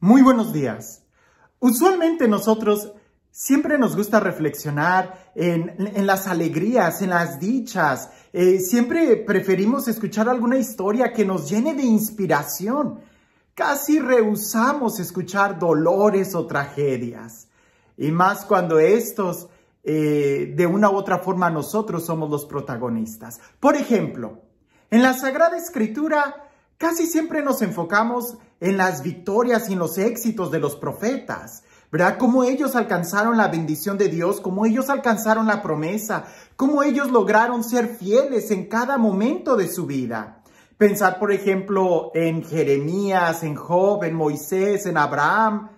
Muy buenos días. Usualmente nosotros siempre nos gusta reflexionar en las alegrías, en las dichas. Siempre preferimos escuchar alguna historia que nos llene de inspiración. Casi rehusamos escuchar dolores o tragedias. Y más cuando estos, de una u otra forma, nosotros somos los protagonistas. Por ejemplo, en la Sagrada Escritura casi siempre nos enfocamos en las victorias y en los éxitos de los profetas, ¿verdad? Cómo ellos alcanzaron la bendición de Dios, cómo ellos alcanzaron la promesa, cómo ellos lograron ser fieles en cada momento de su vida. Pensar, por ejemplo, en Jeremías, en Job, en Moisés, en Abraham.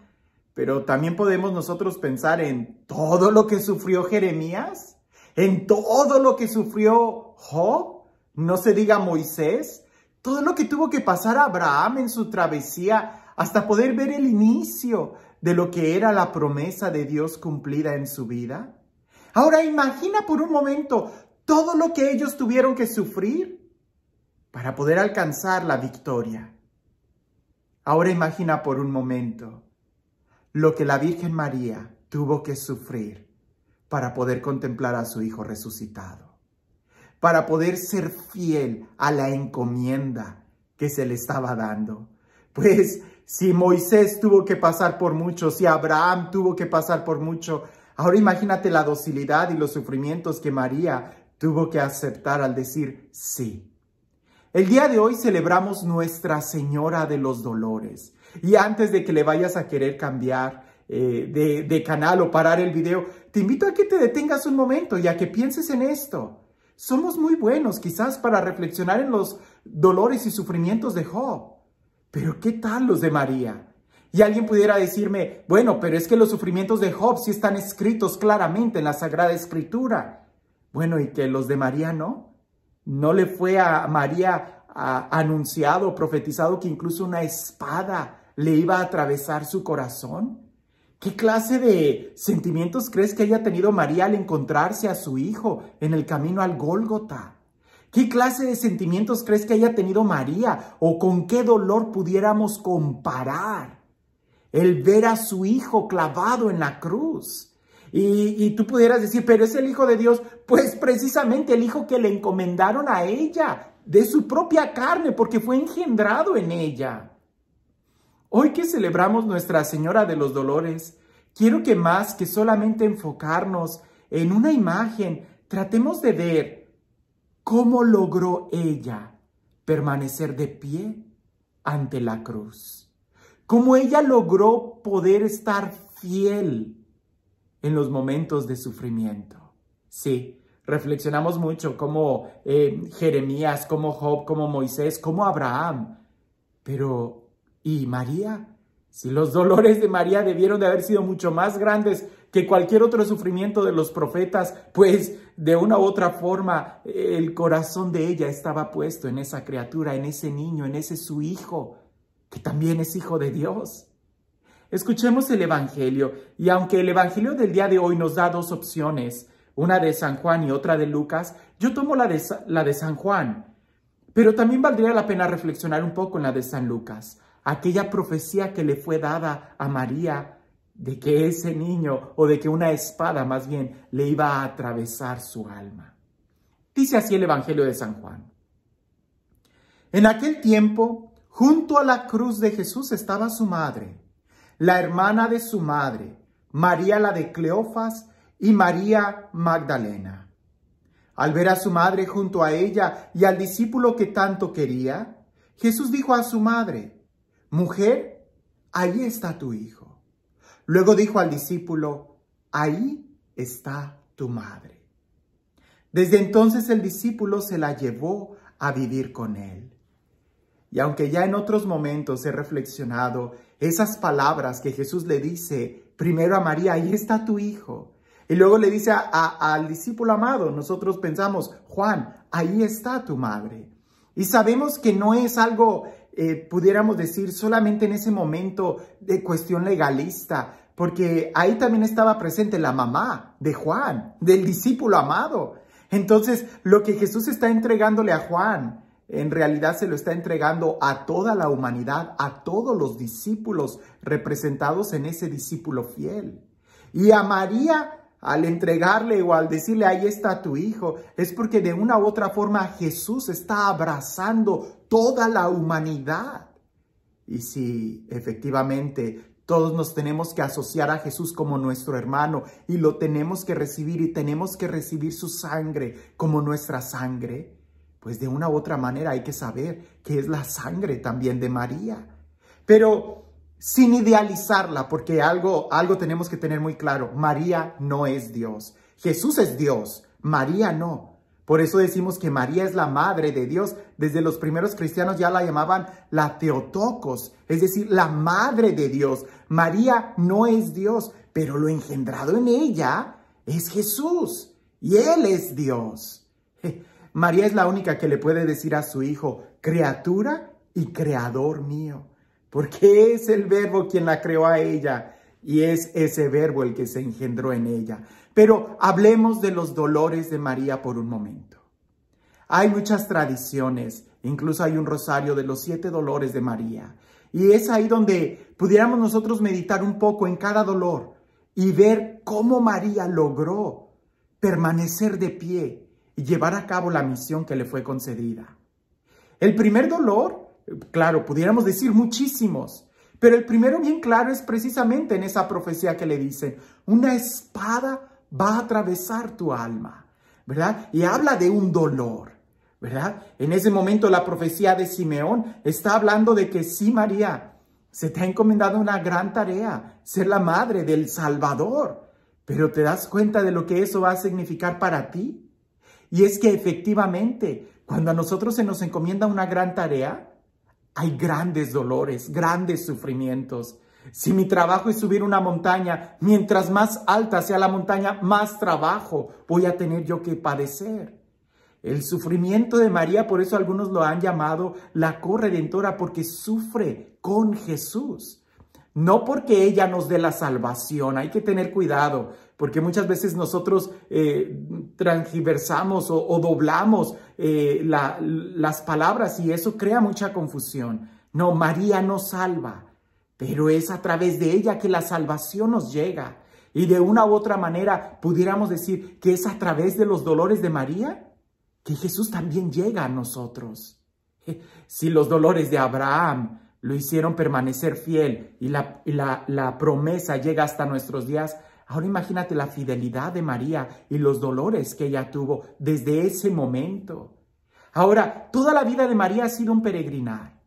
Pero también podemos nosotros pensar en todo lo que sufrió Jeremías, en todo lo que sufrió Job, no se diga Moisés, todo lo que tuvo que pasar Abraham en su travesía hasta poder ver el inicio de lo que era la promesa de Dios cumplida en su vida. Ahora imagina por un momento todo lo que ellos tuvieron que sufrir para poder alcanzar la victoria. Ahora imagina por un momento lo que la Virgen María tuvo que sufrir para poder contemplar a su Hijo resucitado, para poder ser fiel a la encomienda que se le estaba dando. Pues si Moisés tuvo que pasar por mucho, si Abraham tuvo que pasar por mucho, ahora imagínate la docilidad y los sufrimientos que María tuvo que aceptar al decir sí. El día de hoy celebramos Nuestra Señora de los Dolores. Y antes de que le vayas a querer cambiar de canal o parar el video, te invito a que te detengas un momento y a que pienses en esto. Somos muy buenos quizás para reflexionar en los dolores y sufrimientos de Job. Pero ¿qué tal los de María? Y alguien pudiera decirme, bueno, pero es que los sufrimientos de Job sí están escritos claramente en la Sagrada Escritura. Bueno, ¿y que los de María no? ¿No le fue a María anunciado, profetizado que incluso una espada le iba a atravesar su corazón? ¿Qué clase de sentimientos crees que haya tenido María al encontrarse a su hijo en el camino al Gólgota? ¿Qué clase de sentimientos crees que haya tenido María o con qué dolor pudiéramos comparar el ver a su hijo clavado en la cruz? Y tú pudieras decir, pero es el Hijo de Dios. Pues precisamente el hijo que le encomendaron a ella, de su propia carne, porque fue engendrado en ella. Hoy que celebramos Nuestra Señora de los Dolores, quiero que más que solamente enfocarnos en una imagen, tratemos de ver cómo logró ella permanecer de pie ante la cruz. Cómo ella logró poder estar fiel en los momentos de sufrimiento. Sí, reflexionamos mucho como Jeremías, como Job, como Moisés, como Abraham. Pero ¿y María? Si los dolores de María debieron de haber sido mucho más grandes que cualquier otro sufrimiento de los profetas, pues de una u otra forma el corazón de ella estaba puesto en esa criatura, en ese niño, en ese su hijo, que también es hijo de Dios. Escuchemos el Evangelio, y aunque el Evangelio del día de hoy nos da dos opciones, una de San Juan y otra de Lucas, yo tomo la de San Juan, pero también valdría la pena reflexionar un poco en la de San Lucas, aquella profecía que le fue dada a María de que ese niño, o de que una espada más bien, le iba a atravesar su alma. Dice así el Evangelio de San Juan. En aquel tiempo, junto a la cruz de Jesús estaba su madre, la hermana de su madre, María la de Cleofas y María Magdalena. Al ver a su madre junto a ella y al discípulo que tanto quería, Jesús dijo a su madre, «Mujer, ahí está tu hijo». Luego dijo al discípulo, «Ahí está tu madre». Desde entonces el discípulo se la llevó a vivir con él. Y aunque ya en otros momentos he reflexionado esas palabras que Jesús le dice primero a María, «Ahí está tu hijo», y luego le dice al discípulo amado, nosotros pensamos, «Juan, ahí está tu madre». Y sabemos que no es algo, pudiéramos decir, solamente en ese momento de cuestión legalista, porque ahí también estaba presente la mamá de Juan, del discípulo amado. Entonces, lo que Jesús está entregándole a Juan en realidad se lo está entregando a toda la humanidad, a todos los discípulos representados en ese discípulo fiel. Y a María, al entregarle o al decirle, ahí está tu hijo, es porque de una u otra forma Jesús está abrazando toda la humanidad. Y si efectivamente todos nos tenemos que asociar a Jesús como nuestro hermano y lo tenemos que recibir y tenemos que recibir su sangre como nuestra sangre, pues de una u otra manera hay que saber que es la sangre también de María. Pero sin idealizarla, porque algo tenemos que tener muy claro. María no es Dios. Jesús es Dios, María no. Por eso decimos que María es la madre de Dios. Desde los primeros cristianos ya la llamaban la Theotokos, es decir, la madre de Dios. María no es Dios, pero lo engendrado en ella es Jesús y Él es Dios. María es la única que le puede decir a su hijo, criatura y creador mío. Porque es el Verbo quien la creó a ella y es ese Verbo el que se engendró en ella. Pero hablemos de los dolores de María por un momento. Hay muchas tradiciones, incluso hay un rosario de los 7 dolores de María. Y es ahí donde pudiéramos nosotros meditar un poco en cada dolor y ver cómo María logró permanecer de pie y llevar a cabo la misión que le fue concedida. El primer dolor, claro, pudiéramos decir muchísimos, pero el primero bien claro es precisamente en esa profecía que le dicen, una espada va a atravesar tu alma, ¿verdad? Y habla de un dolor, ¿verdad? En ese momento la profecía de Simeón está hablando de que sí, María, se te ha encomendado una gran tarea, ser la madre del Salvador, pero ¿te das cuenta de lo que eso va a significar para ti? Y es que efectivamente, cuando a nosotros se nos encomienda una gran tarea, hay grandes dolores, grandes sufrimientos. Si mi trabajo es subir una montaña, mientras más alta sea la montaña, más trabajo voy a tener yo que padecer. El sufrimiento de María, por eso algunos lo han llamado la corredentora, porque sufre con Jesús. No porque ella nos dé la salvación, hay que tener cuidado, porque muchas veces nosotros transgiversamos o doblamos las palabras y eso crea mucha confusión. No, María nos salva, pero es a través de ella que la salvación nos llega. Y de una u otra manera pudiéramos decir que es a través de los dolores de María que Jesús también llega a nosotros. Si los dolores de Abraham lo hicieron permanecer fiel y la promesa llega hasta nuestros días, ahora imagínate la fidelidad de María y los dolores que ella tuvo desde ese momento. Ahora, toda la vida de María ha sido un peregrinar.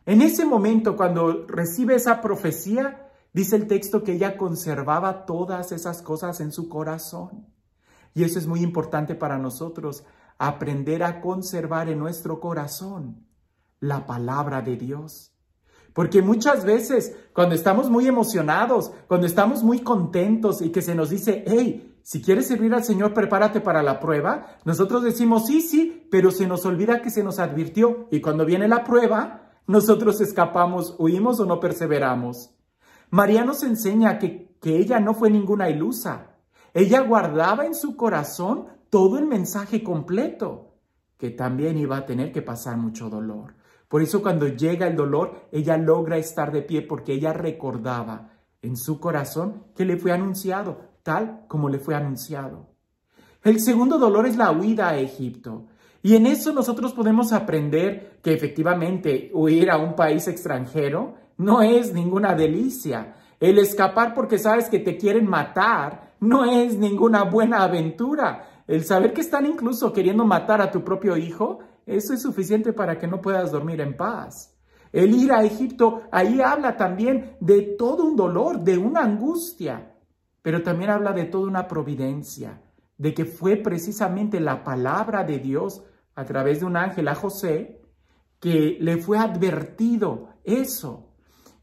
En ese momento, cuando recibe esa profecía, dice el texto que ella conservaba todas esas cosas en su corazón. Y eso es muy importante para nosotros, aprender a conservar en nuestro corazón la palabra de Dios. Porque muchas veces, cuando estamos muy emocionados, cuando estamos muy contentos y que se nos dice, hey, si quieres servir al Señor, prepárate para la prueba, nosotros decimos, sí, pero se nos olvida que se nos advirtió. Y cuando viene la prueba, nosotros escapamos, huimos o no perseveramos. María nos enseña que ella no fue ninguna ilusa. Ella guardaba en su corazón todo el mensaje completo, que también iba a tener que pasar mucho dolor. Por eso cuando llega el dolor, ella logra estar de pie porque ella recordaba en su corazón que le fue anunciado, tal como le fue anunciado. El segundo dolor es la huida a Egipto. Y en eso nosotros podemos aprender que efectivamente huir a un país extranjero no es ninguna delicia. El escapar porque sabes que te quieren matar no es ninguna buena aventura. El saber que están incluso queriendo matar a tu propio hijo, eso es suficiente para que no puedas dormir en paz. El ir a Egipto, ahí habla también de todo un dolor, de una angustia, pero también habla de toda una providencia, de que fue precisamente la palabra de Dios a través de un ángel a José que le fue advertido eso.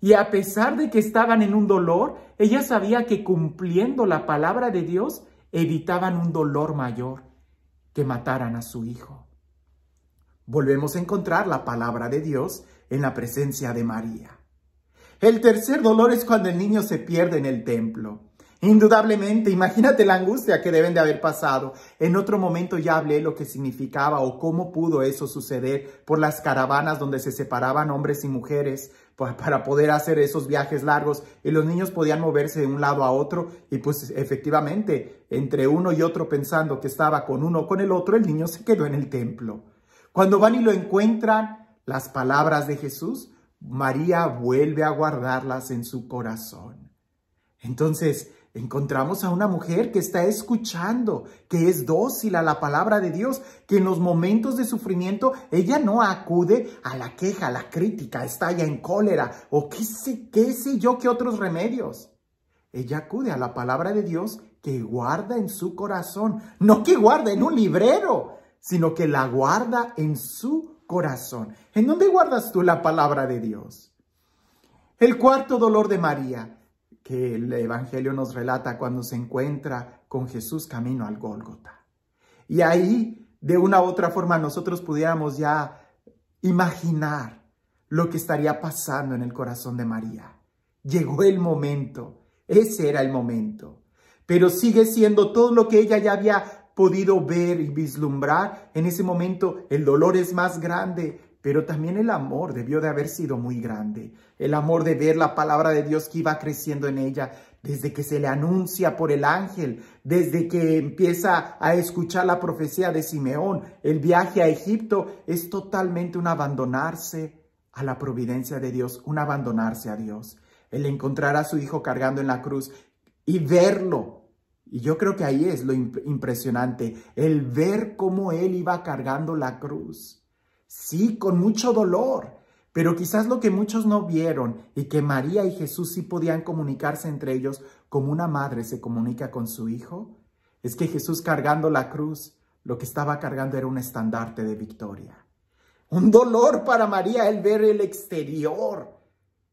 Y a pesar de que estaban en un dolor, ella sabía que cumpliendo la palabra de Dios evitaban un dolor mayor, que mataran a su hijo. Volvemos a encontrar la palabra de Dios en la presencia de María. El tercer dolor es cuando el niño se pierde en el templo. Indudablemente, imagínate la angustia que deben de haber pasado. En otro momento ya hablé lo que significaba o cómo pudo eso suceder por las caravanas donde se separaban hombres y mujeres para poder hacer esos viajes largos y los niños podían moverse de un lado a otro y pues efectivamente entre uno y otro pensando que estaba con uno o con el otro, el niño se quedó en el templo. Cuando van y lo encuentran, las palabras de Jesús, María vuelve a guardarlas en su corazón. Entonces, encontramos a una mujer que está escuchando, que es dócil a la palabra de Dios, que en los momentos de sufrimiento ella no acude a la queja, a la crítica, estalla en cólera o qué sé yo, qué otros remedios. Ella acude a la palabra de Dios que guarda en su corazón, no que guarda en un librero, sino que la guarda en su corazón. ¿En dónde guardas tú la palabra de Dios? El cuarto dolor de María, que el Evangelio nos relata cuando se encuentra con Jesús camino al Gólgota. Y ahí, de una u otra forma, nosotros pudiéramos ya imaginar lo que estaría pasando en el corazón de María. Llegó el momento, ese era el momento. Pero sigue siendo todo lo que ella ya había podido ver y vislumbrar. En ese momento el dolor es más grande, pero también el amor debió de haber sido muy grande. El amor de ver la palabra de Dios que iba creciendo en ella desde que se le anuncia por el ángel, desde que empieza a escuchar la profecía de Simeón. El viaje a Egipto es totalmente un abandonarse a la providencia de Dios, un abandonarse a Dios. El encontrar a su hijo cargando en la cruz y verlo. Y yo creo que ahí es lo impresionante, el ver cómo él iba cargando la cruz. Sí, con mucho dolor, pero quizás lo que muchos no vieron y que María y Jesús sí podían comunicarse entre ellos como una madre se comunica con su hijo, es que Jesús cargando la cruz, lo que estaba cargando era un estandarte de victoria. Un dolor para María el ver el exterior,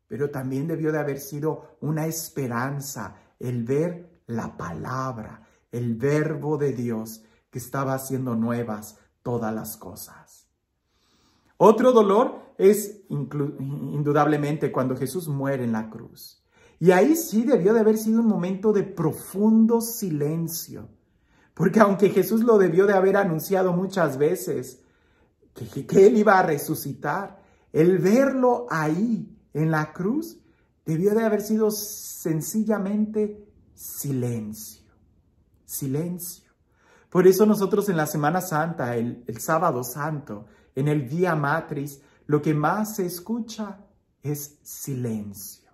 pero también debió de haber sido una esperanza el ver la palabra, el verbo de Dios que estaba haciendo nuevas todas las cosas. Otro dolor es indudablemente cuando Jesús muere en la cruz. Y ahí sí debió de haber sido un momento de profundo silencio. Porque aunque Jesús lo debió de haber anunciado muchas veces, que Él iba a resucitar, el verlo ahí en la cruz debió de haber sido sencillamente silencio. Silencio. Por eso nosotros en la Semana Santa, el Sábado Santo, en el Vía Matris, lo que más se escucha es silencio.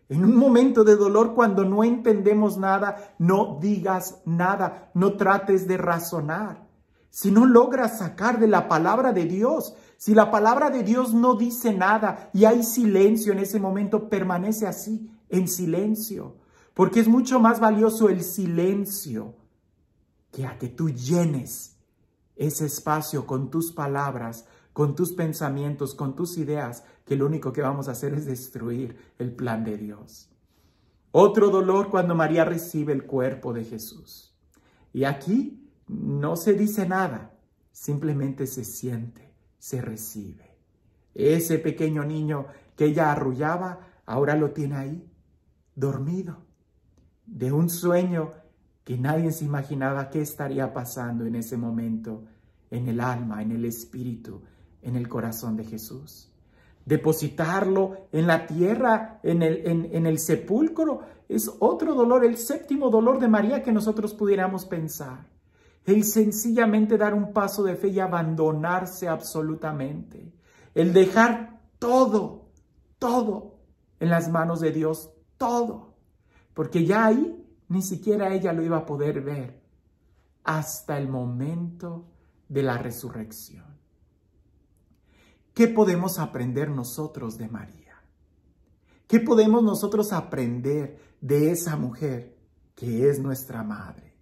En un momento de dolor, cuando no entendemos nada, no digas nada, no trates de razonar. Si no logras sacar de la palabra de Dios, si la palabra de Dios no dice nada y hay silencio en ese momento, permanece así, en silencio. Porque es mucho más valioso el silencio que a que tú llenes ese espacio con tus palabras, con tus pensamientos, con tus ideas, que lo único que vamos a hacer es destruir el plan de Dios. Otro dolor cuando María recibe el cuerpo de Jesús. Y aquí no se dice nada, simplemente se siente, se recibe. Ese pequeño niño que ella arrullaba, ahora lo tiene ahí, dormido, de un sueño que nadie se imaginaba qué estaría pasando en ese momento, en el alma, en el espíritu, en el corazón de Jesús. Depositarlo en la tierra, en el sepulcro, es otro dolor, el séptimo dolor de María que nosotros pudiéramos pensar. El sencillamente dar un paso de fe y abandonarse absolutamente. El dejar todo en las manos de Dios, todo. Porque ya ahí ni siquiera ella lo iba a poder ver hasta el momento de la resurrección. ¿Qué podemos aprender nosotros de María? ¿Qué podemos nosotros aprender de esa mujer que es nuestra madre?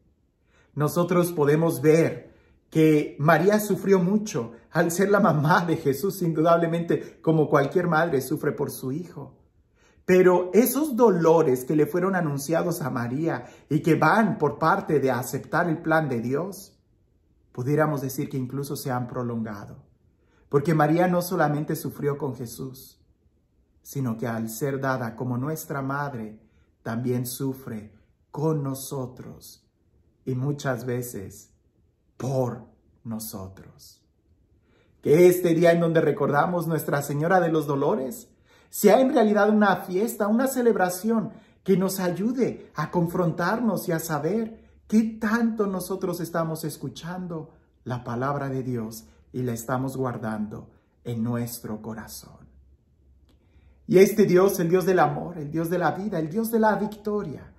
Nosotros podemos ver que María sufrió mucho al ser la mamá de Jesús, indudablemente, como cualquier madre sufre por su hijo. Pero esos dolores que le fueron anunciados a María y que van por parte de aceptar el plan de Dios, pudiéramos decir que incluso se han prolongado. Porque María no solamente sufrió con Jesús, sino que al ser dada como nuestra madre, también sufre con nosotros y muchas veces por nosotros. Que este día en donde recordamos Nuestra Señora de los Dolores sea en realidad una fiesta, una celebración que nos ayude a confrontarnos y a saber qué tanto nosotros estamos escuchando la palabra de Dios y la estamos guardando en nuestro corazón. Y este Dios, el Dios del amor, el Dios de la vida, el Dios de la victoria,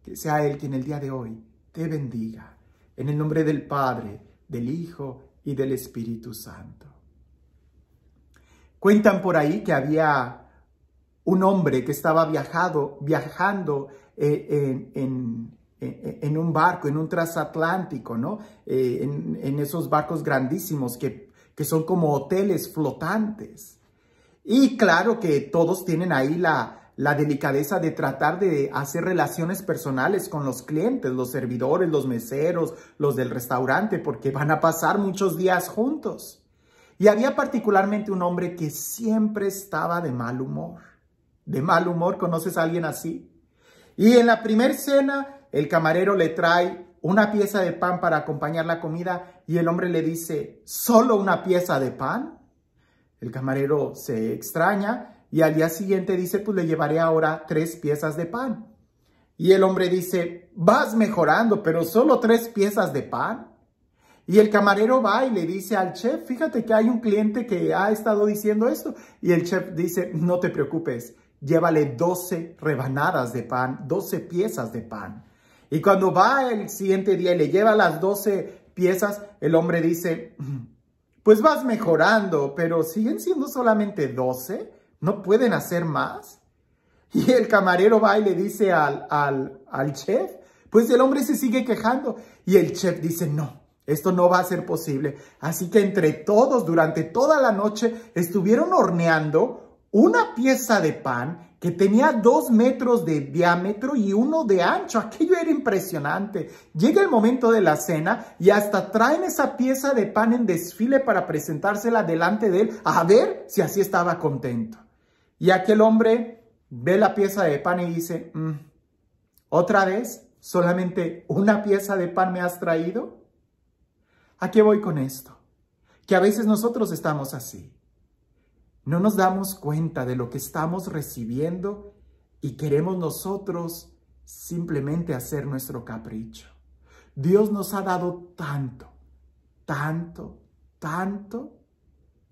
que sea Él quien el día de hoy te bendiga. En el nombre del Padre, del Hijo y del Espíritu Santo. Cuentan por ahí que había un hombre que estaba viajando en un barco, en un transatlántico, ¿no? En esos barcos grandísimos que son como hoteles flotantes. Y claro que todos tienen ahí la delicadeza de tratar de hacer relaciones personales con los clientes, los servidores, los meseros, los del restaurante, porque van a pasar muchos días juntos. Y había particularmente un hombre que siempre estaba de mal humor. De mal humor, ¿conoces a alguien así? Y en la primera cena, el camarero le trae una pieza de pan para acompañar la comida y el hombre le dice, ¿solo una pieza de pan? El camarero se extraña y al día siguiente dice, pues le llevaré ahora 3 piezas de pan. Y el hombre dice, vas mejorando, pero solo 3 piezas de pan. Y el camarero va y le dice al chef, fíjate que hay un cliente que ha estado diciendo esto. Y el chef dice, no te preocupes, llévale 12 rebanadas de pan, 12 piezas de pan. Y cuando va el siguiente día y le lleva las 12 piezas, el hombre dice, pues vas mejorando, pero siguen siendo solamente 12, ¿no pueden hacer más? Y el camarero va y le dice al chef, pues el hombre se sigue quejando. Y el chef dice, no, esto no va a ser posible. Así que entre todos, durante toda la noche, estuvieron horneando una pieza de pan que tenía 2 metros de diámetro y 1 de ancho. Aquello era impresionante. Llega el momento de la cena y hasta traen esa pieza de pan en desfile para presentársela delante de él, a ver si así estaba contento. Y aquel hombre ve la pieza de pan y dice, ¿otra vez? ¿Solamente una pieza de pan me has traído? ¿A qué voy con esto? Que a veces nosotros estamos así. No nos damos cuenta de lo que estamos recibiendo y queremos nosotros simplemente hacer nuestro capricho. Dios nos ha dado tanto, tanto, tanto,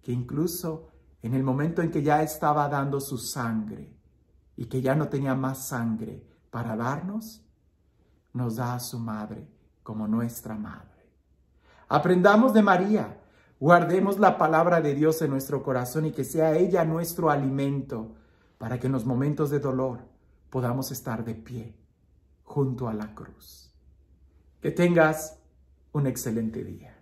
que incluso en el momento en que ya estaba dando su sangre y que ya no tenía más sangre para darnos, nos da a su madre como nuestra madre. Aprendamos de María. Guardemos la palabra de Dios en nuestro corazón y que sea ella nuestro alimento para que en los momentos de dolor podamos estar de pie junto a la cruz. Que tengas un excelente día.